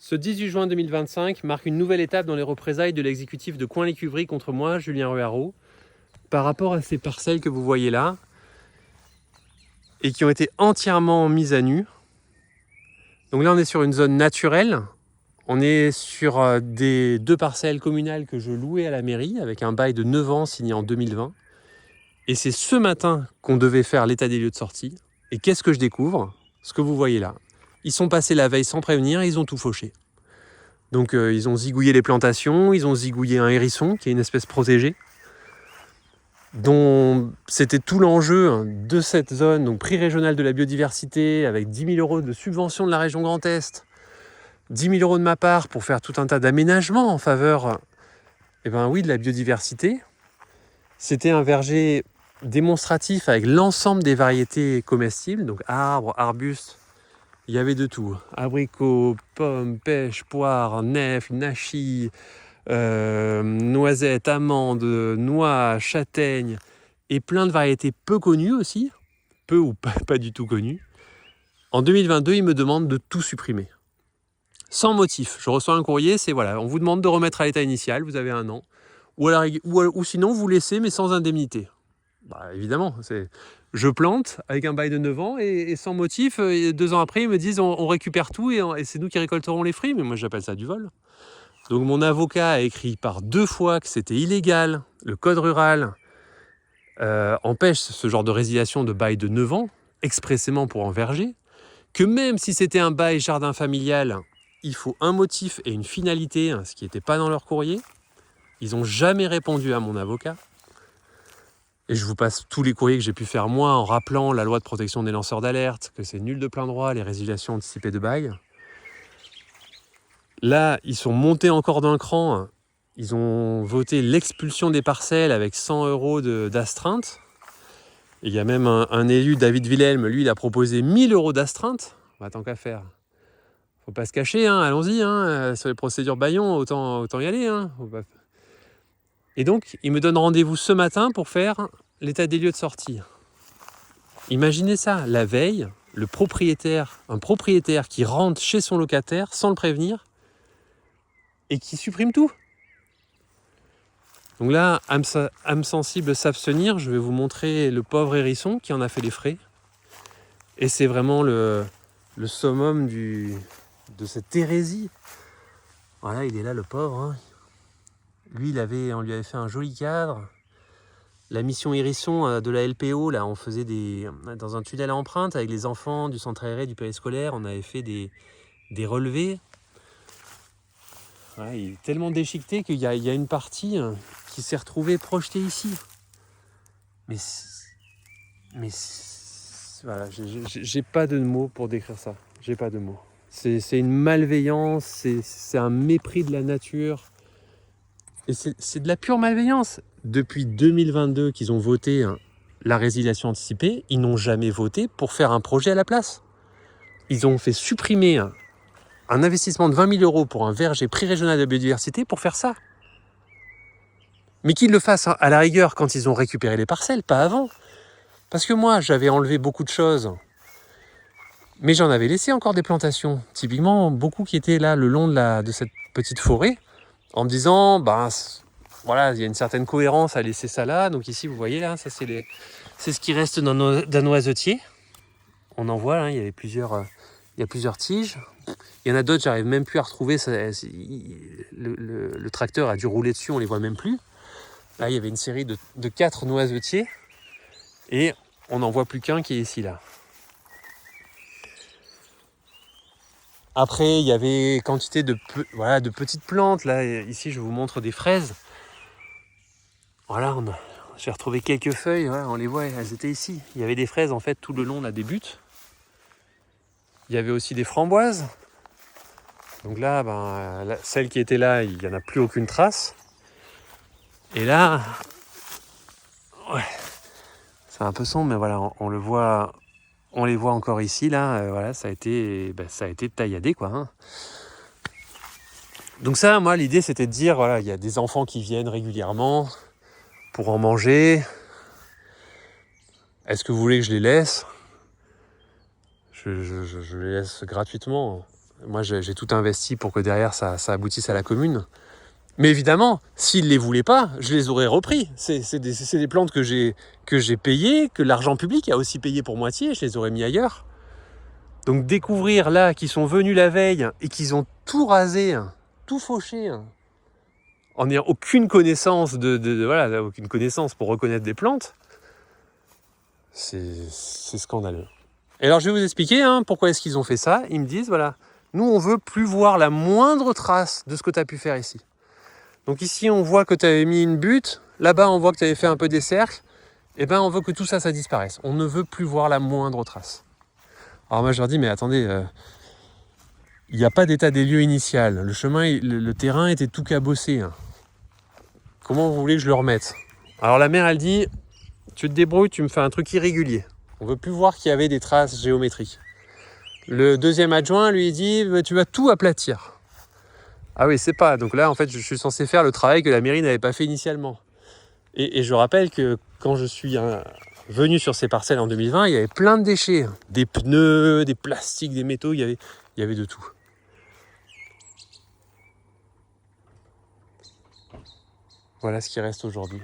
Ce 18 juin 2025 marque une nouvelle étape dans les représailles de l'exécutif de Coin-l'Écuverie contre moi, Julien Ruaro, par rapport à ces parcelles que vous voyez là, et qui ont été entièrement mises à nu. Donc là, on est sur une zone naturelle. On est sur deux parcelles communales que je louais à la mairie, avec un bail de 9 ans signé en 2020. Et c'est ce matin qu'on devait faire l'état des lieux de sortie. Et qu'est-ce que je découvre? Ce que vous voyez là. Ils sont passés la veille sans prévenir et ils ont tout fauché. Donc ils ont zigouillé les plantations, ils ont zigouillé un hérisson, qui est une espèce protégée, dont c'était tout l'enjeu de cette zone, donc prix régional de la biodiversité, avec 10 000 € de subvention de la région Grand Est, 10 000 € de ma part pour faire tout un tas d'aménagements en faveur de la biodiversité. C'était un verger démonstratif avec l'ensemble des variétés comestibles, donc arbres, arbustes, il y avait de tout. Abricots, pommes, pêches, poires, nèfles, nachis, noisettes, amandes, noix, châtaignes, et plein de variétés peu connues aussi, peu ou pas du tout connues. En 2022, ils me demandent de tout supprimer. Sans motif. Je reçois un courrier, c'est voilà, on vous demande de remettre à l'état initial, vous avez 1 an. Ou sinon, vous laissez, mais sans indemnité. Évidemment, je plante avec un bail de 9 ans et sans motif, 2 ans après, ils me disent on récupère tout et c'est nous qui récolterons les fruits. Mais moi, j'appelle ça du vol. Donc mon avocat a écrit par 2 fois que c'était illégal. Le code rural empêche ce genre de résiliation de bail de 9 ans, expressément pour un verger. Que même si c'était un bail jardin familial, il faut un motif et une finalité, ce qui n'était pas dans leur courrier. Ils n'ont jamais répondu à mon avocat. Et je vous passe tous les courriers que j'ai pu faire moi en rappelant la loi de protection des lanceurs d'alerte, que c'est nul de plein droit, les résiliations anticipées de bail. Là, ils sont montés encore d'un cran. Ils ont voté l'expulsion des parcelles avec 100 € d'astreinte. Et il y a même un élu, David Wilhelm, lui, il a proposé 1 000 € d'astreinte. Tant qu'à faire. Faut pas se cacher, allons-y. Sur les procédures Bayon, autant y aller. Et donc, il me donne rendez-vous ce matin pour faire l'état des lieux de sortie. Imaginez ça, la veille, un propriétaire qui rentre chez son locataire sans le prévenir et qui supprime tout. Donc là, âme sensible s'abstenir, je vais vous montrer le pauvre hérisson qui en a fait les frais. Et c'est vraiment le summum de cette hérésie. Voilà, il est là le pauvre. Lui, on lui avait fait un joli cadre. La mission hérisson de la LPO, là, on faisait dans un tunnel à empreinte avec les enfants du centre aéré du périscolaire, on avait fait des relevés. Voilà, il est tellement déchiqueté qu'il y a une partie qui s'est retrouvée projetée ici. Mais voilà, j'ai pas de mots pour décrire ça. J'ai pas de mots. C'est une malveillance, c'est un mépris de la nature. Et c'est de la pure malveillance. Depuis 2022 qu'ils ont voté la résiliation anticipée, ils n'ont jamais voté pour faire un projet à la place. Ils ont fait supprimer un investissement de 20 000 € pour un verger prix régional de biodiversité pour faire ça. Mais qu'ils le fassent à la rigueur quand ils ont récupéré les parcelles, pas avant. Parce que moi, j'avais enlevé beaucoup de choses, mais j'en avais laissé encore des plantations. Typiquement, beaucoup qui étaient là le long de cette petite forêt, en me disant, voilà, il y a une certaine cohérence à laisser ça là. Donc ici, vous voyez, là, ça c'est ce qui reste d'un noisetier. On en voit, là, il y a plusieurs tiges. Il y en a d'autres, j'arrive même plus à retrouver. Le tracteur a dû rouler dessus, on les voit même plus. Là, il y avait une série de 4 noisetiers. Et on n'en voit plus qu'un qui est ici, là. Après, il y avait quantité de petites plantes. Là, ici, je vous montre des fraises. Voilà, j'ai retrouvé quelques feuilles. Ouais, on les voit, elles étaient ici. Il y avait des fraises, en fait, tout le long là, des buttes. Il y avait aussi des framboises. Donc là, celle qui était là, il n'y en a plus aucune trace. Et là, ouais, c'est un peu sombre, mais voilà, on les voit encore ici, là. Voilà, ça a été tailladé, quoi. Donc ça, moi, l'idée, c'était de dire, voilà, il y a des enfants qui viennent régulièrement pour en manger. Est-ce que vous voulez que je les laisse ? Je les laisse gratuitement. Moi, j'ai tout investi pour que derrière, ça aboutisse à la commune. Mais évidemment, s'ils ne les voulaient pas, je les aurais repris. C'est des plantes que j'ai payées, que l'argent public a aussi payé pour moitié, je les aurais mis ailleurs. Donc découvrir là qu'ils sont venus la veille et qu'ils ont tout rasé, tout fauché, en n'ayant aucune connaissance voilà, aucune connaissance pour reconnaître des plantes, c'est scandaleux. Et alors je vais vous expliquer pourquoi est-ce qu'ils ont fait ça. Ils me disent, voilà, nous on veut plus voir la moindre trace de ce que tu as pu faire ici. Donc ici on voit que tu avais mis une butte, là-bas on voit que tu avais fait un peu des cercles, et ben on veut que tout ça, ça disparaisse. On ne veut plus voir la moindre trace. Alors moi je leur dis, mais attendez, il n'y a pas d'état des lieux initial. Le chemin, le terrain était tout cabossé. Comment vous voulez que je le remette? Alors la mère elle dit, tu te débrouilles, tu me fais un truc irrégulier. On ne veut plus voir qu'il y avait des traces géométriques. Le deuxième adjoint lui dit, tu vas tout aplatir. Ah oui, c'est pas. Donc là, en fait, je suis censé faire le travail que la mairie n'avait pas fait initialement. Et je rappelle que quand je suis venu sur ces parcelles en 2020, il y avait plein de déchets. Des pneus, des plastiques, des métaux, il y avait de tout. Voilà ce qui reste aujourd'hui.